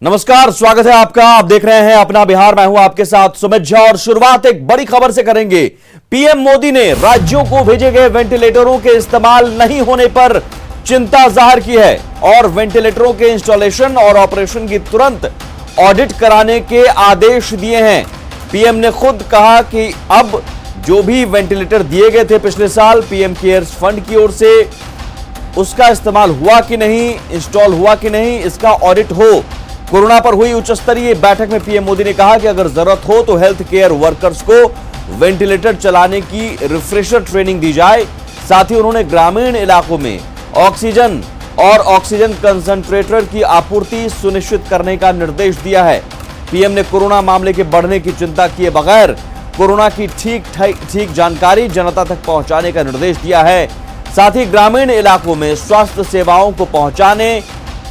नमस्कार, स्वागत है आपका। आप देख रहे हैं अपना बिहार। मैं हूं आपके साथ सुमित झा और शुरुआत एक बड़ी खबर से करेंगे। पीएम मोदी ने राज्यों को भेजे गए वेंटिलेटरों के इस्तेमाल नहीं होने पर चिंता जाहिर की है और वेंटिलेटरों के इंस्टॉलेशन और ऑपरेशन की तुरंत ऑडिट कराने के आदेश दिए हैं। पीएम ने खुद कहा कि अब जो भी वेंटिलेटर दिए गए थे पिछले साल पीएम केयर्स फंड की ओर से, उसका इस्तेमाल हुआ कि नहीं, इंस्टॉल हुआ कि नहीं, इसका ऑडिट हो। कोरोना पर हुई उच्च स्तरीय बैठक में पीएम मोदी ने कहा कि अगर जरूरत हो तो हेल्थ केयर वर्कर्स को वेंटिलेटर चलाने की रिफ्रेशर ट्रेनिंग दी जाए। साथ ही उन्होंने ग्रामीण इलाकों में ऑक्सीजन और ऑक्सीजन कंसंट्रेटर की आपूर्ति सुनिश्चित करने का निर्देश दिया है। पीएम ने कोरोना मामले के बढ़ने की चिंता किए बगैर कोरोना की ठीक जानकारी जनता तक पहुंचाने का निर्देश दिया है। साथ ही ग्रामीण इलाकों में स्वास्थ्य सेवाओं को पहुंचाने,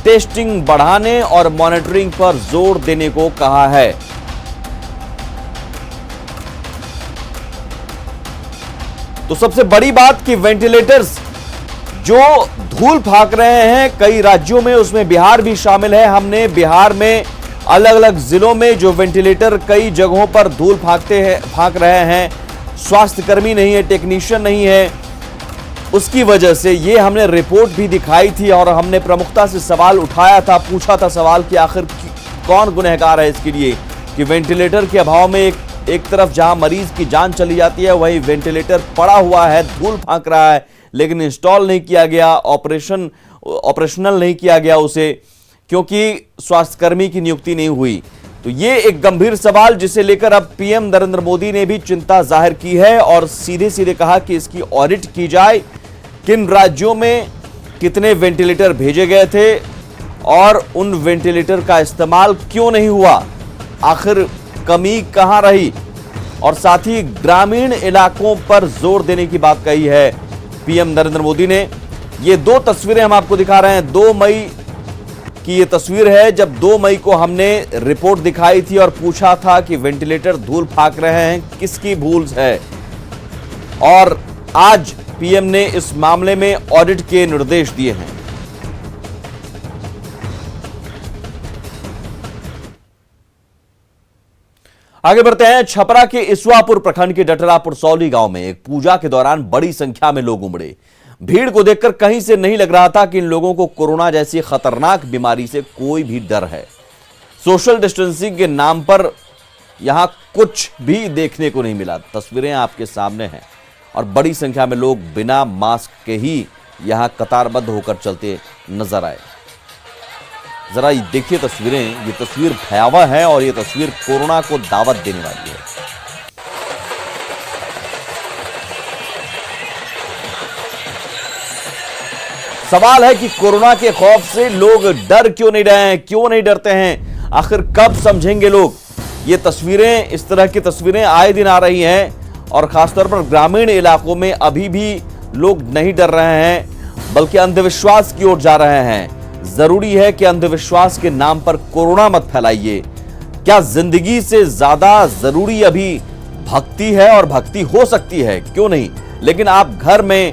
टेस्टिंग बढ़ाने और मॉनिटरिंग पर जोर देने को कहा है। तो सबसे बड़ी बात कि वेंटिलेटर्स जो धूल फाक रहे हैं कई राज्यों में, उसमें बिहार भी शामिल है। हमने बिहार में अलग अलग जिलों में जो वेंटिलेटर कई जगहों पर धूल फाक रहे हैं, स्वास्थ्यकर्मी नहीं है, टेक्नीशियन नहीं है, उसकी वजह से ये हमने रिपोर्ट भी दिखाई थी और हमने प्रमुखता से सवाल उठाया था, पूछा था सवाल कि आखिर कौन गुनहगार है इसके लिए कि वेंटिलेटर के अभाव में एक तरफ जहां मरीज की जान चली जाती है वहीं वेंटिलेटर पड़ा हुआ है, धूल फांक रहा है, लेकिन इंस्टॉल नहीं किया गया, ऑपरेशनल नहीं किया गया उसे, क्योंकि स्वास्थ्यकर्मी की नियुक्ति नहीं हुई। तो ये एक गंभीर सवाल जिसे लेकर अब पीएम नरेंद्र मोदी ने भी चिंता जाहिर की है और सीधे सीधे कहा कि इसकी ऑडिट की जाए। किन राज्यों में कितने वेंटिलेटर भेजे गए थे और उन वेंटिलेटर का इस्तेमाल क्यों नहीं हुआ, आखिर कमी कहां रही, और साथ ही ग्रामीण इलाकों पर जोर देने की बात कही है पीएम नरेंद्र मोदी ने। ये दो तस्वीरें हम आपको दिखा रहे हैं। 2 मई की ये तस्वीर है जब 2 मई को हमने रिपोर्ट दिखाई थी और पूछा था कि वेंटिलेटर धूल फाक रहे हैं, किसकी भूल है, और आज पीएम ने इस मामले में ऑडिट के निर्देश दिए हैं। आगे बढ़ते हैं। छपरा के इसवापुर प्रखंड के डटरापुर सौली गांव में एक पूजा के दौरान बड़ी संख्या में लोग उमड़े। भीड़ को देखकर कहीं से नहीं लग रहा था कि इन लोगों को कोरोना जैसी खतरनाक बीमारी से कोई भी डर है। सोशल डिस्टेंसिंग के नाम पर यहां कुछ भी देखने को नहीं मिला। तस्वीरें आपके सामने हैं और बड़ी संख्या में लोग बिना मास्क के ही यहां कतारबद्ध होकर चलते नजर आए। जरा ये देखिए तस्वीरें, ये तस्वीर भयावह है और ये तस्वीर कोरोना को दावत देने वाली है। सवाल है कि कोरोना के खौफ से लोग डर क्यों नहीं रहे हैं, क्यों नहीं डरते हैं, आखिर कब समझेंगे लोग। ये तस्वीरें, इस तरह की तस्वीरें आए दिन आ रही हैं और खासतौर पर ग्रामीण इलाकों में अभी भी लोग नहीं डर रहे हैं बल्कि अंधविश्वास की ओर जा रहे हैं। जरूरी है कि अंधविश्वास के नाम पर कोरोना मत फैलाइए। क्या जिंदगी से ज्यादा जरूरी अभी भक्ति है, और भक्ति हो सकती है, क्यों नहीं, लेकिन आप घर में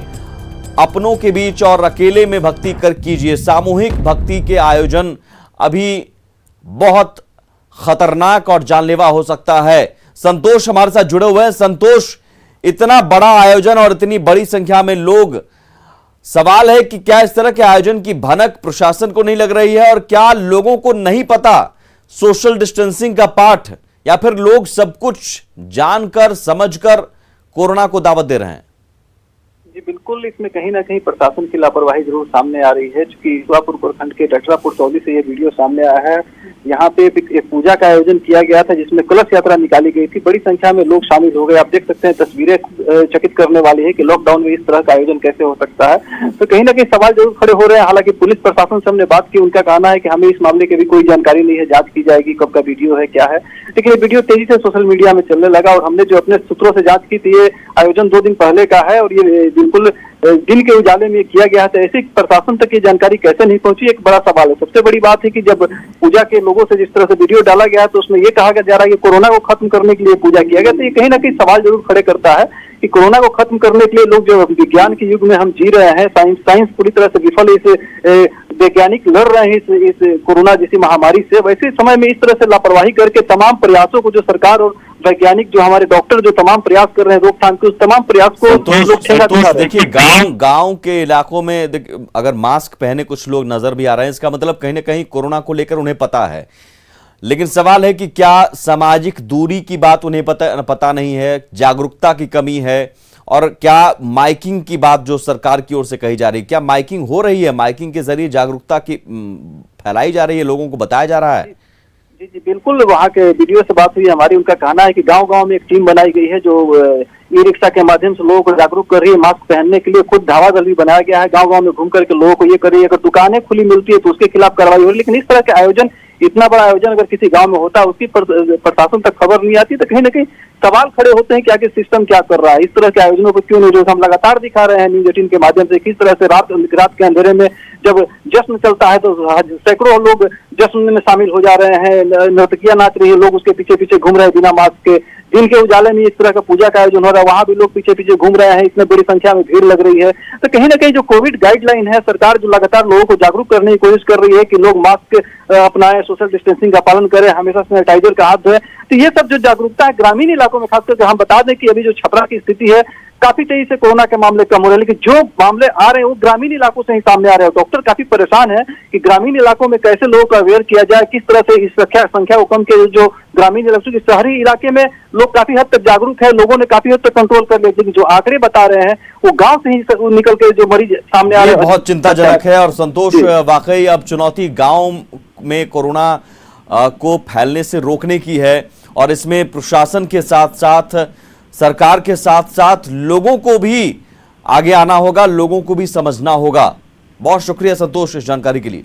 अपनों के बीच और अकेले में भक्ति कर कीजिए। सामूहिक भक्ति के आयोजन अभी बहुत खतरनाक और जानलेवा हो सकता है। संतोष हमारे साथ जुड़े हुए हैं। संतोष, इतना बड़ा आयोजन और इतनी बड़ी संख्या में लोग, सवाल है कि क्या इस तरह के आयोजन की भनक प्रशासन को नहीं लग रही है, और क्या लोगों को नहीं पता सोशल डिस्टेंसिंग का पाठ, या फिर लोग सब कुछ जानकर समझकर कोरोना को दावत दे रहे हैं? जी बिल्कुल, इसमें कहीं ना कहीं प्रशासन की लापरवाही जरूर सामने आ रही है। चूंकि इसवापुर प्रखंड के डटरापुर सौली से ये वीडियो सामने आया है। यहाँ पे एक पूजा का आयोजन किया गया था जिसमें कलश यात्रा निकाली गई थी। बड़ी संख्या में लोग शामिल हो गए। आप देख सकते हैं, तस्वीरें चकित करने वाली है कि लॉकडाउन में इस तरह का आयोजन कैसे हो सकता है। तो कहीं ना कहीं सवाल जरूर खड़े हो रहे हैं। हालांकि पुलिस प्रशासन से हमने बात की, उनका कहना है कि हमें इस मामले की भी कोई जानकारी नहीं है, जांच की जाएगी, कब का वीडियो है, क्या है। लेकिन ये वीडियो तेजी से सोशल मीडिया में चलने लगा और हमने जो अपने सूत्रों से जांच की थी, ये आयोजन 2 दिन पहले का है और ये बिल्कुल दिन के उजाले में किया गया है, तो ऐसे प्रशासन तक ये जानकारी कैसे नहीं पहुंची, एक बड़ा सवाल है। सबसे बड़ी बात है कि जब पूजा के लोगों से जिस तरह से वीडियो डाला गया है तो उसमें ये कहा जा रहा है कि कोरोना को खत्म करने के लिए पूजा किया गया, तो ये कहीं ना कहीं सवाल जरूर खड़े करता है कि कोरोना को खत्म करने के लिए लोग जो विज्ञान के युग में हम जी रहे हैं, साइंस पूरी तरह से विफल, इस वैज्ञानिक लड़ रहे हैं इस कोरोना जैसी महामारी से, वैसे समय में इस तरह से लापरवाही करके तमाम प्रयासों को जो सरकार और वैज्ञानिक जो हमारे डॉक्टर जो तमाम प्रयास कर रहे हैं रोकथाम के, उस तमाम प्रयास को लोग ठेंगा दिखा रहे हैं। देखिए गांव के इलाकों में अगर मास्क पहने कुछ लोग नजर भी आ रहे हैं, इसका मतलब कहीं ना कहीं कोरोना को लेकर उन्हें पता है, लेकिन सवाल है कि क्या सामाजिक दूरी की बात उन्हें पता नहीं है, जागरूकता की कमी है, और क्या माइकिंग की बात जो सरकार की ओर से कही जा रही है, क्या माइकिंग हो रही है, माइकिंग के जरिए जागरूकता की फैलाई जा रही है, लोगों को बताया जा रहा है? जी जी बिल्कुल, वहाँ के वीडियो से बात हुई हमारी, उनका कहना है कि गांव-गांव में एक टीम बनाई गई है जो ई रिक्शा के माध्यम से लोगों को जागरूक कर रही है, मास्क पहनने के लिए खुद धावा दल भी बनाया गया है, गांव-गांव में घूम करके लोगों को ये कर रही है, अगर दुकानें खुली मिलती है तो उसके खिलाफ कार्रवाई हो रही है। लेकिन इस तरह के आयोजन, इतना बड़ा आयोजन अगर किसी गांव में होता है, उसकी प्रशासन तक खबर नहीं आती, तो कहीं ना कहीं सवाल खड़े होते हैं कि आगे सिस्टम क्या कर रहा है, इस तरह के आयोजनों को क्यों नहीं, जो हम लगातार दिखा रहे हैं न्यूज 18 के माध्यम से, किस तरह से रात के अंधेरे में जब जश्न चलता है तो सैकड़ों लोग जश्न में शामिल हो जा रहे हैं, नर्तकियां नाच रही है, लोग उसके पीछे पीछे घूम रहे हैं बिना मास्क के। दिन के उजाले में इस तरह का पूजा का आयोजन हो रहा है, वहां भी लोग पीछे पीछे घूम रहे हैं, इतने बड़ी संख्या में भीड़ लग रही है। तो कहीं ना कहीं जो कोविड गाइडलाइन है, सरकार जो लगातार लोगों को जागरूक करने की कोशिश कर रही है कि लोग मास्क अपनाएं, सोशल डिस्टेंसिंग का पालन करें, हमेशा सैनिटाइजर का हाथ धोएं, तो ये सब जो जागरूकता है ग्रामीण इलाकों में खासकर हम बता दें कि अभी जो छपरा की स्थिति है, काफी तेजी से कोरोना के मामले कम हो रहे हैं, लेकिन जो मामले आ रहे हैं वो ग्रामीण इलाकों से ही सामने आ रहे हैं। डॉक्टर काफी परेशान है कि ग्रामीण इलाकों में कैसे लोगों को अवेयर किया जाए, किस तरह से इस संख्या को कम किया, जो ग्रामीण इलाकों के शहरी इलाके में लोग काफी हद तक जागरूक है, लोगों ने काफी हद तक कंट्रोल कर लिया, लेकिन जो आंकड़े बता रहे हैं वो गांव से ही निकल के जो मरीज सामने आ रहे हैं, बहुत चिंताजनक है। और संतोष, वाकई अब चुनौती गांव में कोरोना को फैलने से रोकने की है, और इसमें प्रशासन के साथ साथ, सरकार के साथ साथ लोगों को भी आगे आना होगा, लोगों को भी समझना होगा। बहुत शुक्रिया संतोष इस जानकारी के लिए।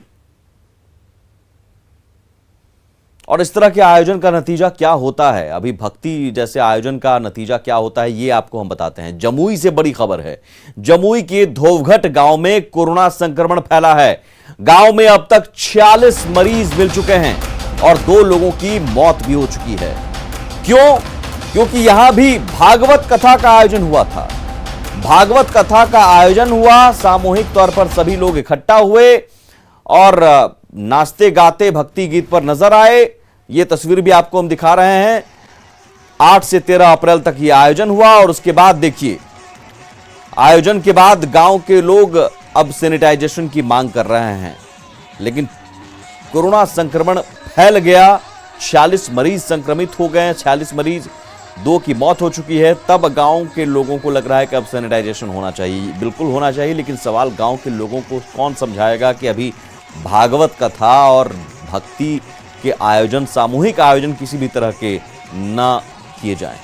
और इस तरह के आयोजन का नतीजा क्या होता है, अभी भक्ति जैसे आयोजन का नतीजा क्या होता है, ये आपको हम बताते हैं। जमुई से बड़ी खबर है। जमुई के धोवघट गांव में कोरोना संक्रमण फैला है। गांव में अब तक 46 मरीज मिल चुके हैं और 2 लोगों की मौत भी हो चुकी है। क्यों? क्योंकि यहां भी भागवत कथा का आयोजन हुआ था। भागवत कथा का आयोजन हुआ, सामूहिक तौर पर सभी लोग इकट्ठा हुए और नाचते गाते भक्ति गीत पर नजर आए। ये तस्वीर भी आपको हम दिखा रहे हैं। 8 से 13 अप्रैल तक ये आयोजन हुआ और उसके बाद देखिए, आयोजन के बाद गांव के लोग अब सैनिटाइजेशन की मांग कर रहे हैं, लेकिन कोरोना संक्रमण फैल गया। 46 मरीज संक्रमित हो गए हैं, 46 मरीज, 2 की मौत हो चुकी है। तब गांव के लोगों को लग रहा है कि अब सैनिटाइजेशन होना चाहिए, बिल्कुल होना चाहिए, लेकिन सवाल गांव के लोगों को कौन समझाएगा कि अभी भागवत कथा और भक्ति के आयोजन, सामूहिक आयोजन किसी भी तरह के न किए जाएं।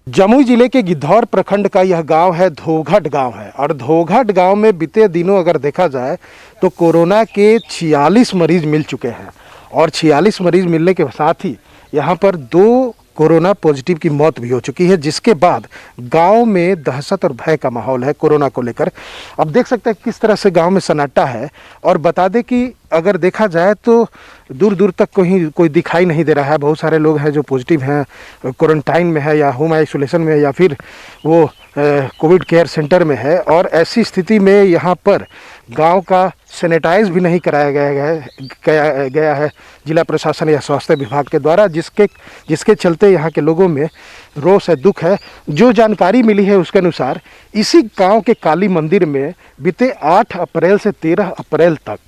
जमुई जिले के गिद्धौर प्रखंड का यह गांव है, धोवघट गांव है। और धोवघट गांव में बीते दिनों अगर देखा जाए तो कोरोना के 46 मरीज मिल चुके हैं, और 46 मरीज मिलने के साथ ही यहाँ पर 2 कोरोना पॉजिटिव की मौत भी हो चुकी है, जिसके बाद गांव में दहशत और भय का माहौल है कोरोना को लेकर। अब देख सकते हैं किस तरह से गांव में सन्नाटा है। और बता दें कि अगर देखा जाए तो दूर दूर तक कोई दिखाई नहीं दे रहा है। बहुत सारे लोग हैं जो पॉजिटिव हैं, क्वारंटाइन में है या होम आइसोलेशन में या फिर वो कोविड केयर सेंटर में है। और ऐसी स्थिति में यहाँ पर गांव का सैनिटाइज भी नहीं कराया गया है जिला प्रशासन या स्वास्थ्य विभाग के द्वारा, जिसके चलते यहाँ के लोगों में रोष है, दुख है। जो जानकारी मिली है उसके अनुसार इसी गांव के काली मंदिर में बीते 8 अप्रैल से 13 अप्रैल तक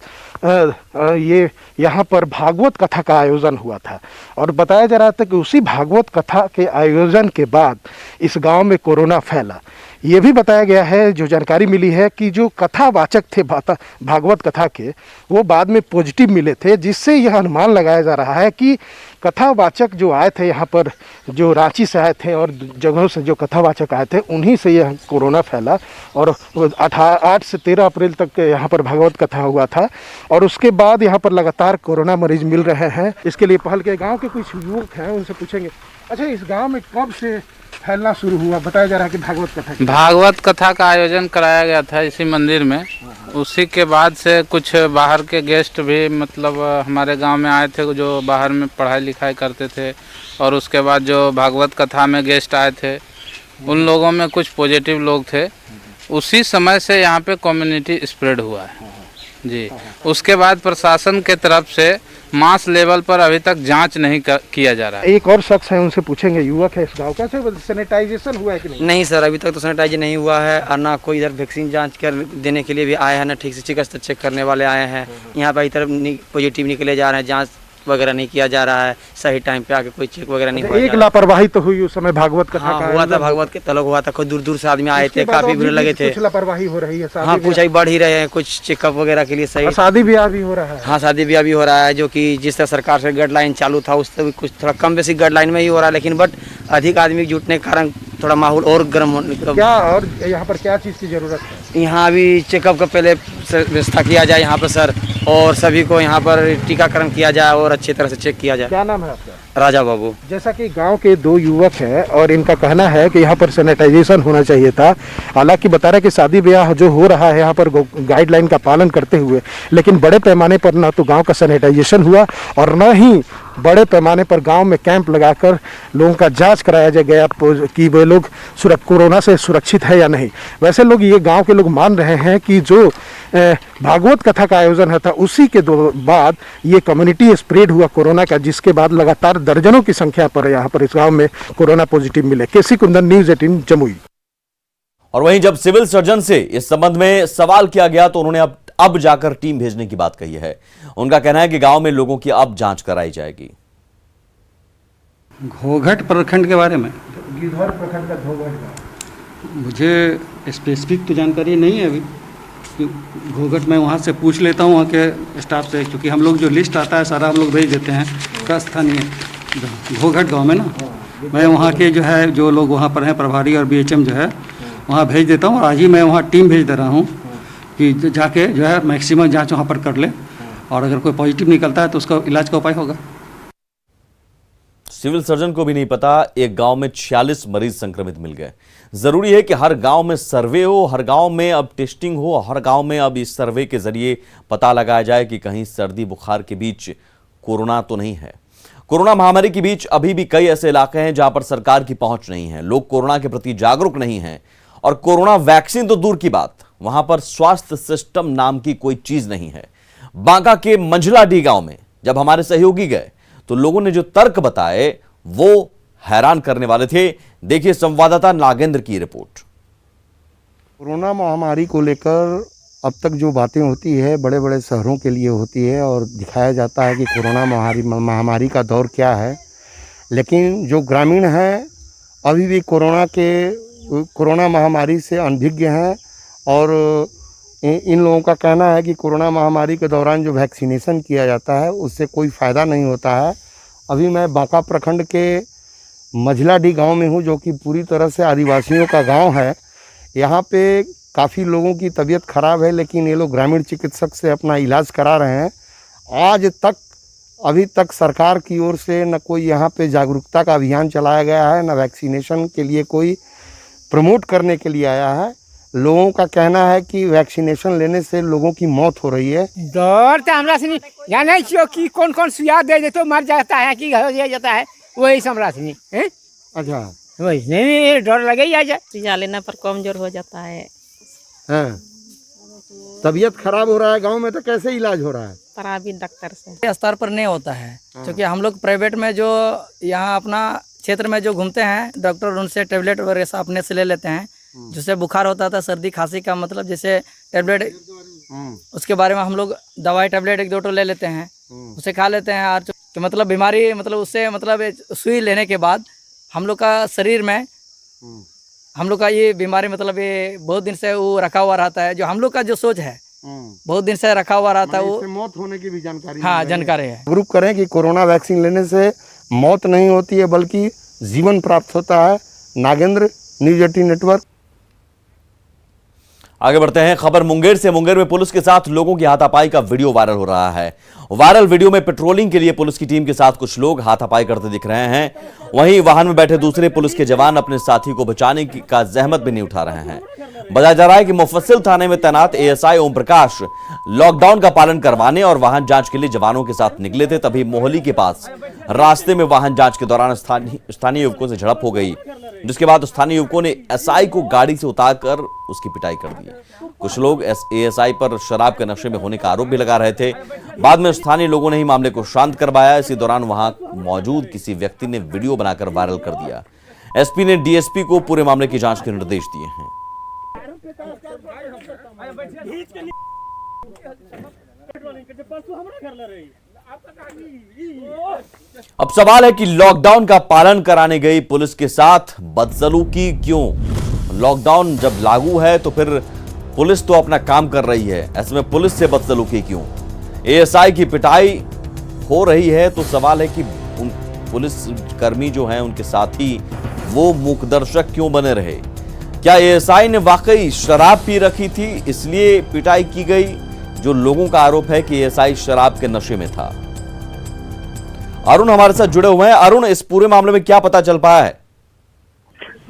ये यहाँ पर भागवत कथा का आयोजन हुआ था। और बताया जा रहा था कि उसी भागवत कथा के आयोजन के बाद इस गांव में कोरोना फैला। ये भी बताया गया है, जो जानकारी मिली है, कि जो कथावाचक थे भागवत कथा के, वो बाद में पॉजिटिव मिले थे, जिससे यह अनुमान लगाया जा रहा है कि कथावाचक जो आए थे यहाँ पर, जो रांची से आए थे और जगहों से जो कथावाचक आए थे, उन्हीं से यह कोरोना फैला। और 8 से 13 अप्रैल तक यहाँ पर भागवत कथा हुआ था और उसके बाद यहाँ पर लगातार कोरोना मरीज मिल रहे हैं। इसके लिए पहल के गाँव के कुछ युवक हैं, उनसे पूछेंगे, अच्छा इस गाँव में कब से फैलना शुरू हुआ? बताया जा रहा है कि भागवत कथा का आयोजन कराया गया था इसी मंदिर में। उसी के बाद से कुछ बाहर के गेस्ट भी मतलब हमारे गांव में आए थे, जो बाहर में पढ़ाई लिखाई करते थे, और उसके बाद जो भागवत कथा में गेस्ट आए थे उन लोगों में कुछ पॉजिटिव लोग थे। उसी समय से यहाँ पे कम्युनिटी स्प्रेड हुआ है जी। उसके बाद प्रशासन के तरफ से मास लेवल पर अभी तक जांच नहीं किया जा रहा है। एक और शख्स है, उनसे पूछेंगे, युवक है इस गांव का, सैनिटाइजेशन हुआ है कि नहीं? नहीं सर, अभी तक तो सैनिटाइज नहीं हुआ है, और ना कोई इधर वैक्सीन जांच कर देने के लिए भी आए हैं, ना ठीक से चिकित्सा चेक करने वाले आए हैं। यहाँ पर इधर पॉजिटिव निकले जा रहे हैं, जांच वगैरह नहीं किया जा रहा है, सही टाइम पे आके कोई चेक वगैरह नहीं हुआ। एक लापरवाही तो हुई उस समय भागवत कथा का हुआ था, भागवत के तलब हुआ था, खुद दूर दूर से आदमी आए थे, काफी भीड़ लगे थे। कुछ लापरवाही हो रही है? हाँ, कुछ अभी बढ़ ही रहे हैं, कुछ चेकअप वगैरह के लिए सही। शादी ब्याह भी हो रहा है? हाँ, शादी ब्याह भी हो रहा है, जो कि जिस तरह सरकार से गाइडलाइन चालू था उससे भी कुछ थोड़ा कम बेसिक गाइडलाइन में ही हो रहा है, लेकिन बट अधिक आदमी जुटने के कारण थोड़ा माहौल और गर्म होने का। क्या और यहाँ पर क्या चीज़ की जरूरत है? यहाँ अभी चेकअप का पहले व्यवस्था किया जाए यहाँ पर सर, और सभी को यहाँ पर टीकाकरण किया जाए और अच्छी तरह से चेक किया जाए। क्या नाम है आपका? राजा बाबू। जैसा कि गांव के दो युवक हैं और इनका कहना है कि यहाँ पर सैनिटाइजेशन होना चाहिए था। हालांकि बता रहे कि शादी ब्याह जो हो रहा है यहाँ पर गाइडलाइन का पालन करते हुए, लेकिन बड़े पैमाने पर ना तो गांव का सैनिटाइजेशन हुआ और न ही बड़े पैमाने पर गांव में कैंप लगाकर लोगों का जांच कराया गया कि वे लोग कोरोना से सुरक्षित है या नहीं। वैसे लोग, ये गांव के लोग मान रहे हैं कि जो भागवत कथा का आयोजन था उसी के बाद ये कम्युनिटी स्प्रेड हुआ कोरोना का, जिसके बाद लगातार दर्जनों की संख्या पर यहाँ पर इस गांव में कोरोना पॉजिटिव मिले। केसी कुंदन, न्यूज़ 18 जमुई। और वहीं जब सिविल सर्जन से इस संबंध में सवाल किया गया तो उन्होंने अब जाकर टीम भेजने की बात कही है। उनका कहना है कि गांव में लोगों की अब जांच कराई जाएगी। घोघट प्रखंड के बारे में गिद्धौर प्रखंड का घोघट, मुझे स्पेसिफिक तो जानकारी नहीं है अभी। घोघट मैं वहाँ से पूछ लेता हूँ, वहाँ के स्टाफ से, क्योंकि हम लोग जो लिस्ट आता है सारा हम लोग भेज देते हैं का स्थानीय घोघट गांव में ना। मैं वहाँ के जो है, जो लोग वहाँ पर हैं प्रभारी और बीएचएम जो है, वहाँ भेज देता हूँ। और आज ही मैं वहाँ टीम भेज दे रहा हूँ कि जाके जो है मैक्सिमम जांच वहाँ पर कर ले, और अगर कोई पॉजिटिव निकलता है तो उसका इलाज का उपाय होगा। सिविल सर्जन को भी नहीं पता, एक गांव में 46 मरीज संक्रमित मिल गए। जरूरी है कि हर गांव में सर्वे हो, हर गांव में अब टेस्टिंग हो, हर गांव में अब इस सर्वे के जरिए पता लगाया जाए कि कहीं सर्दी बुखार के बीच कोरोना तो नहीं है। कोरोना महामारी के बीच अभी भी कई ऐसे इलाके हैं जहां पर सरकार की पहुंच नहीं है, लोग कोरोना के प्रति जागरूक नहीं हैं, और कोरोना वैक्सीन तो दूर की बात, वहां पर स्वास्थ्य सिस्टम नाम की कोई चीज नहीं है। बांका के मंझलाडीह गांव में जब हमारे सहयोगी गए तो लोगों ने जो तर्क बताए वो हैरान करने वाले थे। देखिए संवाददाता नागेंद्र की रिपोर्ट। कोरोना महामारी को लेकर अब तक जो बातें होती है बड़े बड़े शहरों के लिए होती है और दिखाया जाता है कि कोरोना महामारी का दौर क्या है, लेकिन जो ग्रामीण हैं अभी भी कोरोना महामारी से अनभिज्ञ हैं। और इन लोगों का कहना है कि कोरोना महामारी के दौरान जो वैक्सीनेशन किया जाता है उससे कोई फ़ायदा नहीं होता है। अभी मैं बांका प्रखंड के मंझलाडीह गांव में हूं, जो कि पूरी तरह से आदिवासियों का गांव है। यहां पे काफ़ी लोगों की तबीयत ख़राब है, लेकिन ये लोग ग्रामीण चिकित्सक से अपना इलाज करा रहे हैं। अभी तक सरकार की ओर से न कोई यहाँ पे जागरूकता का अभियान चलाया गया है, न वैक्सीनेशन के लिए कोई प्रमोट करने के लिए आया है। लोगों का कहना है कि वैक्सीनेशन लेने से लोगों की मौत हो रही है। डर तो हमरा से जाने कि कौन कौन सुइया दे देते मर जाता है कि हो जाता है, वही से हमरा से अच्छा, वही नहीं डर लगे ही आ जाए। सुइया लेने पर कमजोर हो जाता है। हाँ, तबीयत खराब हो रहा है गांव में, तो कैसे इलाज हो रहा है? प्राइवेट डॉक्टर से स्तर पर नहीं होता है, क्योंकि हम लोग प्राइवेट में जो यहाँ अपना क्षेत्र में जो घूमते हैं डॉक्टर, उनसे टेबलेट वगैरह अपने से ले लेते हैं। जिससे बुखार होता था, सर्दी खांसी का मतलब जैसे टेबलेट, उसके बारे में हम लोग दवाई टेबलेट 1-2 ले लेते हैं, उसे खा लेते हैं। और तो मतलब बीमारी मतलब उससे मतलब सुई लेने के बाद हम लोग का शरीर में हम लोग का ये बीमारी मतलब ये बहुत दिन से वो रखा हुआ रहता है। जो हम लोग का जो सोच है बहुत दिन से रखा हुआ रहता है, वो मौत होने की भी जानकारी, हाँ जानकारी है। ग्रुप करें कि कोरोना वैक्सीन लेने से मौत नहीं होती है बल्कि जीवन प्राप्त होता है। Nagendra, news 18 network. आगे बढ़ते हैं। खबर मुंगेर से। मुंगेर में पुलिस के साथ लोगों की हाथापाई का वीडियो वायरल हो रहा है। वायरल वीडियो में पेट्रोलिंग के लिए पुलिस की टीम के साथ कुछ लोग हाथापाई करते दिख रहे हैं। वहीं वाहन में बैठे दूसरे पुलिस के जवान अपने साथी को बचाने का जहमत भी नहीं उठा रहे हैं। बताया जा रहा है कि मुफस्सिल थाने में तैनात एएसआई ओम प्रकाश लॉकडाउन का पालन करवाने और वाहन जांच के लिए जवानों के साथ निकले थे, तभी मोहली के पास रास्ते में वाहन जांच के दौरान स्थानीय युवकों से झड़प हो गई, जिसके बाद स्थानीय युवकों ने एसआई को गाड़ी से उतारकर उसकी पिटाई कर दी। कुछ लोग एएसआई पर शराब के नशे में होने का आरोप भी लगा रहे थे। बाद में स्थानीय लोगों ने ही मामले को शांत करवाया। इसी दौरान वहां मौजूद किसी व्यक्ति ने वीडियो बनाकर वायरल कर दिया। एसपी ने डीएसपी को पूरे मामले की जांच के निर्देश दिए हैं। अब सवाल है कि लॉकडाउन का पालन कराने गई पुलिस के साथ बदसलूकी क्यों? लॉकडाउन जब लागू है तो फिर पुलिस तो अपना काम कर रही है, ऐसे में पुलिस से बदसलूकी क्यों? एएसआई की पिटाई हो रही है तो सवाल है कि उन पुलिस कर्मी जो हैं उनके साथी वो मूकदर्शक क्यों बने रहे? क्या एएसआई ने वाकई शराब पी रखी थी इसलिए पिटाई की गई? जो लोगों का आरोप है कि एएसआई शराब के नशे में था। अरुण हमारे साथ जुड़े हुए हैं। अरुण, इस पूरे मामले में क्या पता चल पाया है?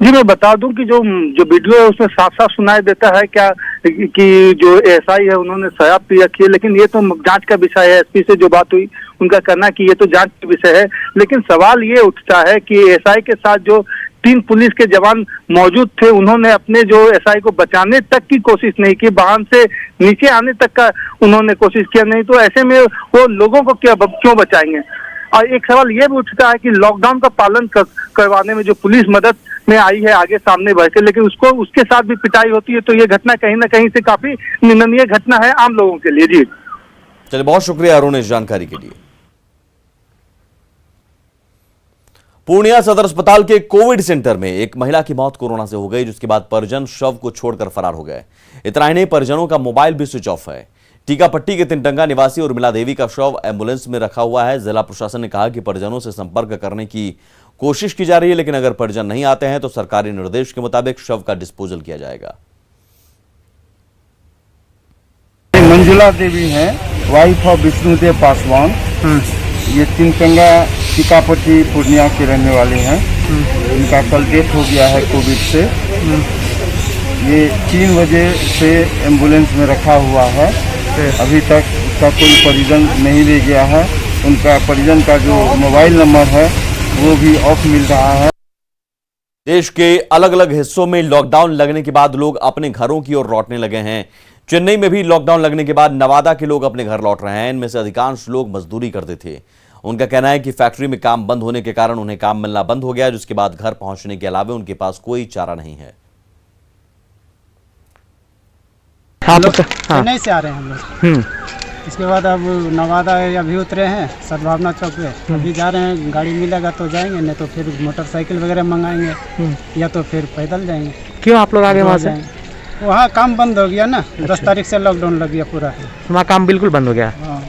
जी मैं बता दूं कि जो वीडियो है उसमें साफ साफ सुनाई देता है क्या कि जो एएसआई है उन्होंने शराब पी रखी है, लेकिन ये तो जांच का विषय है। एसपी से जो बात हुई उनका कहना है कि ये तो जांच का विषय है, लेकिन सवाल ये उठता है कि एएसआई के साथ जो 3 पुलिस के जवान मौजूद थे उन्होंने अपने जो एसआई को बचाने तक की कोशिश नहीं की, वाहन से नीचे आने तक का उन्होंने कोशिश किया नहीं, तो ऐसे में वो लोगों को क्यों बचाएंगे? और एक सवाल ये भी उठता है कि लॉकडाउन का पालन करवाने में जो पुलिस मदद में आई है आगे सामने बढ़ के, लेकिन उसके साथ भी पिटाई होती है, तो ये घटना कहीं ना कहीं से काफी निंदनीय घटना है आम लोगों के लिए। जी चलिए, बहुत शुक्रिया अरुण इस जानकारी के लिए। पूर्णिया सदर अस्पताल के कोविड सेंटर में एक महिला की मौत कोरोना से हो गई, जिसके बाद परिजन शव को छोड़कर फरार हो गए। इतना ही नहीं, परिजनों का मोबाइल भी स्विच ऑफ है। टीकापट्टी के तिनटंगा निवासी उर्मिला देवी का शव एम्बुलेंस में रखा हुआ है। जिला प्रशासन ने कहा कि परिजनों से संपर्क करने की कोशिश की जा रही है, लेकिन अगर परिजन नहीं आते हैं तो सरकारी निर्देश के मुताबिक शव का डिस्पोजल किया जाएगा। मंजुला देवी है, वाइफ ऑफ विष्णुदेव पासवान। ये तिनटंगा टीकापट्टी पूर्णिया के रहने वाले हैं। इनका कल डेथ हो गया है कोविड से। ये 3 बजे से एम्बुलेंस में रखा हुआ है। अभी तक उसका कोई परिजन नहीं ले गया है। उनका परिजन का जो मोबाइल नंबर है वो भी ऑफ मिल रहा है। देश के अलग अलग हिस्सों में लॉकडाउन लगने के बाद लोग अपने घरों की ओर लौटने लगे हैं। चेन्नई में भी लॉकडाउन लगने के बाद नवादा के लोग अपने घर लौट रहे हैं। इनमें से अधिकांश लोग मजदूरी करते थे। उनका कहना है कि फैक्ट्री में काम बंद होने के कारण उन्हें काम मिलना बंद हो गया, जिसके बाद घर पहुंचने के अलावा उनके पास कोई चारा नहीं है। चेन्नई से आ रहे हैं हम लोग। इसके बाद अब नवादा अभी उतरे हैं सद्भावना चौक पे। अभी जा रहे हैं, गाड़ी मिलेगा तो जाएंगे, नहीं तो फिर मोटरसाइकिल वगैरह मंगाएंगे या तो फिर पैदल जाएंगे। क्यों आप लोग आगे वहाँ से? वहाँ काम बंद हो गया ना। 10 तारीख से लॉकडाउन लग गया पूरा। वहाँ काम बिल्कुल बंद हो गया। हाँ।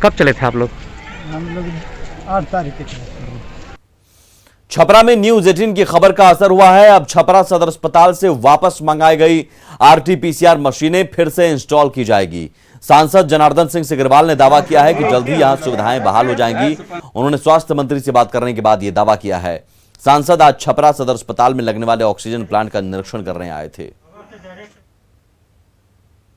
कब चले थे आप लोग? हम लोग 8 तारीख के थे। छपरा में न्यूज 18 की खबर का असर हुआ है। अब छपरा सदर अस्पताल से वापस मंगाई गई आरटीपीसीआर मशीनें फिर से इंस्टॉल की जाएगी। सांसद जनार्दन सिंह सिग्रीवाल ने दावा किया है कि जल्द ही यहां सुविधाएं बहाल हो जाएंगी। उन्होंने स्वास्थ्य मंत्री से बात करने के बाद यह दावा किया है। सांसद आज छपरा सदर अस्पताल में लगने वाले ऑक्सीजन प्लांट का निरीक्षण करने आए थे।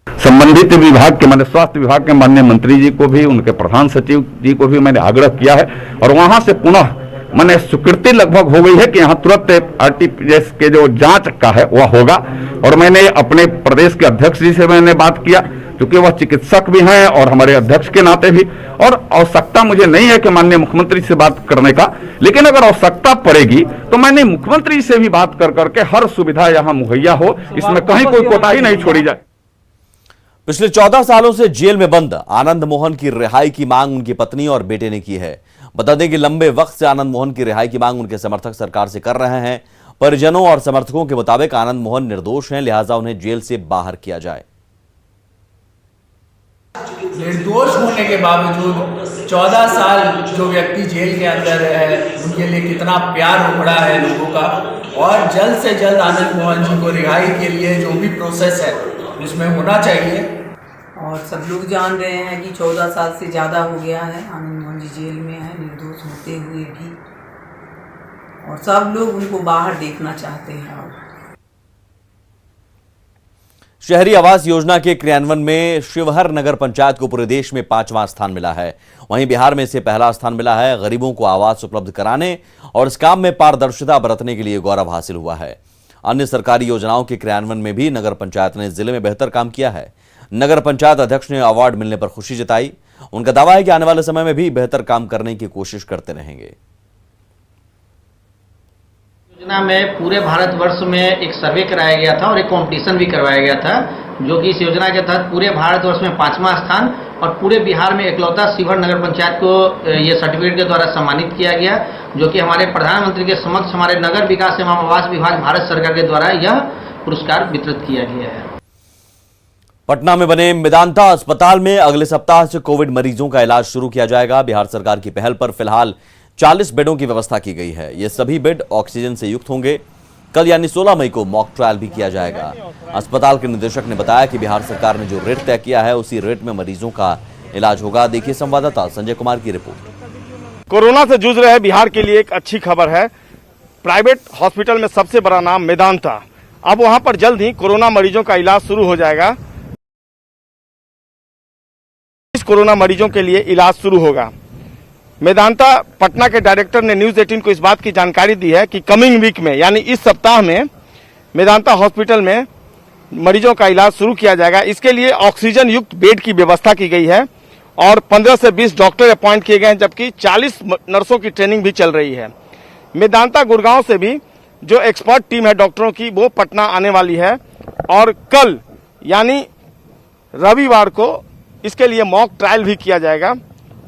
संबंधित विभाग के माननीय स्वास्थ्य विभाग के माननीय मंत्री जी को भी, उनके प्रधान सचिव जी को भी मैंने आग्रह किया है और वहां से पुनः मैंने स्वीकृति लगभग हो गई है कि यहाँ तुरंत आरटीपीसीआर के जो जांच का है वह होगा। और मैंने अपने प्रदेश के अध्यक्ष जी से मैंने बात किया, क्योंकि वह चिकित्सक भी हैं और हमारे अध्यक्ष के नाते भी, और आवश्यकता मुझे नहीं है कि माननीय मुख्यमंत्री से बात करने का, लेकिन अगर आवश्यकता पड़ेगी तो मैंने मुख्यमंत्री से भी बात कर करके हर सुविधा यहाँ मुहैया हो, इसमें कहीं कोई कोताही नहीं छोड़ी जाए। पिछले 14 सालों से जेल में बंद आनंद मोहन की रिहाई की मांग उनकी पत्नी और बेटे ने की है। बता दें कि लंबे वक्त से आनंद मोहन की रिहाई की मांग उनके समर्थक सरकार से कर रहे हैं। परिजनों और समर्थकों के मुताबिक आनंद मोहन निर्दोष हैं, लिहाजा उन्हें जेल से बाहर किया जाए। निर्दोष होने के बावजूद 14 साल जो व्यक्ति जेल के अंदर है, उनके लिए कितना प्यार उमड़ा है लोगों का। और जल्द से जल्द आनंद मोहन जी को रिहाई के लिए जो भी प्रोसेस है उसमें होना चाहिए। और सब लोग जान रहे हैं कि 14 साल से ज़्यादा हो गया है, आनंद मोहन जी जेल में है निर्दोष होते हुए भी, और सब लोग उनको बाहर देखना चाहते हैं। अब शहरी आवास योजना के क्रियान्वयन में शिवहर नगर पंचायत को पूरे देश में 5वां स्थान मिला है। वहीं बिहार में इसे पहला स्थान मिला है। गरीबों को आवास उपलब्ध कराने और इस काम में पारदर्शिता बरतने के लिए गौरव हासिल हुआ है। अन्य सरकारी योजनाओं के क्रियान्वयन में भी नगर पंचायत ने जिले में बेहतर काम किया है। नगर पंचायत अध्यक्ष ने अवार्ड मिलने पर खुशी जताई। उनका दावा है कि आने वाले समय में भी बेहतर काम करने की कोशिश करते रहेंगे। योजना में पूरे भारतवर्ष में एक सर्वे कराया गया था और एक कंपटीशन भी करवाया गया था, जो कि इस योजना के तहत पूरे भारतवर्ष में 5वां स्थान और पूरे बिहार में इकलौता शिवहर नगर पंचायत को ये सर्टिफिकेट के द्वारा सम्मानित किया गया, जो कि हमारे प्रधानमंत्री के समक्ष हमारे नगर विकास एवं आवास विभाग भारत सरकार के द्वारा यह पुरस्कार वितरित किया गया है। पटना में बने मेदांता अस्पताल में अगले सप्ताह से कोविड मरीजों का इलाज शुरू किया जाएगा। बिहार सरकार की पहल पर फिलहाल 40 बेडों की व्यवस्था की गई है। ये सभी बेड ऑक्सीजन से युक्त होंगे। कल यानी 16 मई को मॉक ट्रायल भी किया जाएगा। अस्पताल के निदेशक ने बताया कि बिहार सरकार ने जो रेट तय किया है उसी रेट में मरीजों का इलाज होगा। देखिए संवाददाता संजय कुमार की रिपोर्ट। कोरोना से जूझ रहे बिहार के लिए एक अच्छी खबर है। प्राइवेट हॉस्पिटल में सबसे बड़ा नाम मेदांता, अब वहां पर जल्द ही कोरोना मरीजों का इलाज शुरू हो जाएगा। इस कोरोना मरीजों के लिए इलाज शुरू होगा। मेदांता पटना के डायरेक्टर ने न्यूज 18 को इस बात की जानकारी दी है कि कमिंग वीक में यानी इस सप्ताह में मेदांता हॉस्पिटल में मरीजों का इलाज शुरू किया जाएगा। इसके लिए ऑक्सीजन युक्त बेड की व्यवस्था की गई है और 15 से 20 डॉक्टर अपॉइंट किए गए हैं, जबकि 40 नर्सों की ट्रेनिंग भी चल रही है। मेदांता गुड़गांव से भी जो एक्सपर्ट टीम है डॉक्टरों की, वो पटना आने वाली है और कल यानी रविवार को इसके लिए मॉक ट्रायल भी किया जाएगा।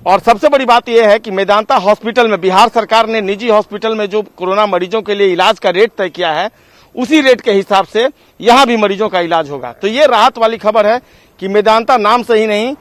और सबसे बड़ी बात यह है कि मेदांता हॉस्पिटल में बिहार सरकार ने निजी हॉस्पिटल में जो कोरोना मरीजों के लिए इलाज का रेट तय किया है, उसी रेट के हिसाब से यहां भी मरीजों का इलाज होगा। तो ये राहत वाली खबर है कि मेदांता नाम से ही नहीं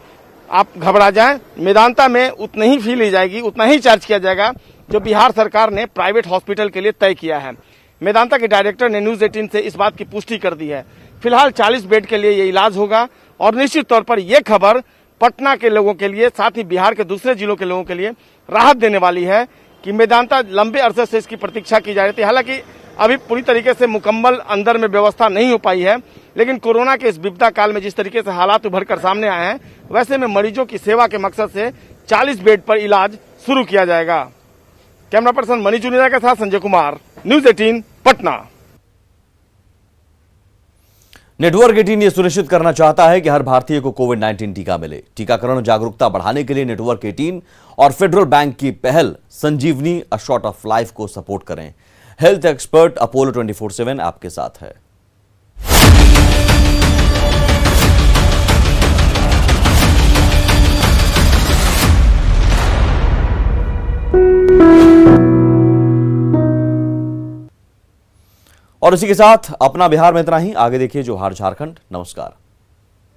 आप घबरा जाएं, मेदांता में उतनी ही फी ली जाएगी, उतना ही चार्ज किया जाएगा जो बिहार सरकार ने प्राइवेट हॉस्पिटल के लिए तय किया है। मेदांता के डायरेक्टर ने न्यूज 18 से इस बात की पुष्टि कर दी है। फिलहाल 40 बेड के लिए ये इलाज होगा और निश्चित तौर पर यह खबर पटना के लोगों के लिए, साथ ही बिहार के दूसरे जिलों के लोगों के लिए राहत देने वाली है कि मेदांता लंबे अरसे से इसकी प्रतीक्षा की जा रही थी। हालांकि अभी पूरी तरीके से मुकम्मल अंदर में व्यवस्था नहीं हो पाई है, लेकिन कोरोना के इस विपदा काल में जिस तरीके से हालात उभर कर सामने आए हैं, वैसे में मरीजों की सेवा के मकसद से 40 बेड पर इलाज शुरू किया जाएगा। कैमरा पर्सन मनीष जुनेजा के साथ संजय कुमार, न्यूज 18 पटना। नेटवर्क 18 ये सुनिश्चित करना चाहता है कि हर भारतीय को कोविड-19 टीका मिले। टीकाकरण जागरूकता बढ़ाने के लिए नेटवर्क 18 और फेडरल बैंक की पहल संजीवनी अ शॉट ऑफ लाइफ को सपोर्ट करें। हेल्थ एक्सपर्ट अपोलो 24/7 आपके साथ है। और इसी के साथ अपना बिहार में इतना ही। आगे देखिए जोहार झारखंड। नमस्कार।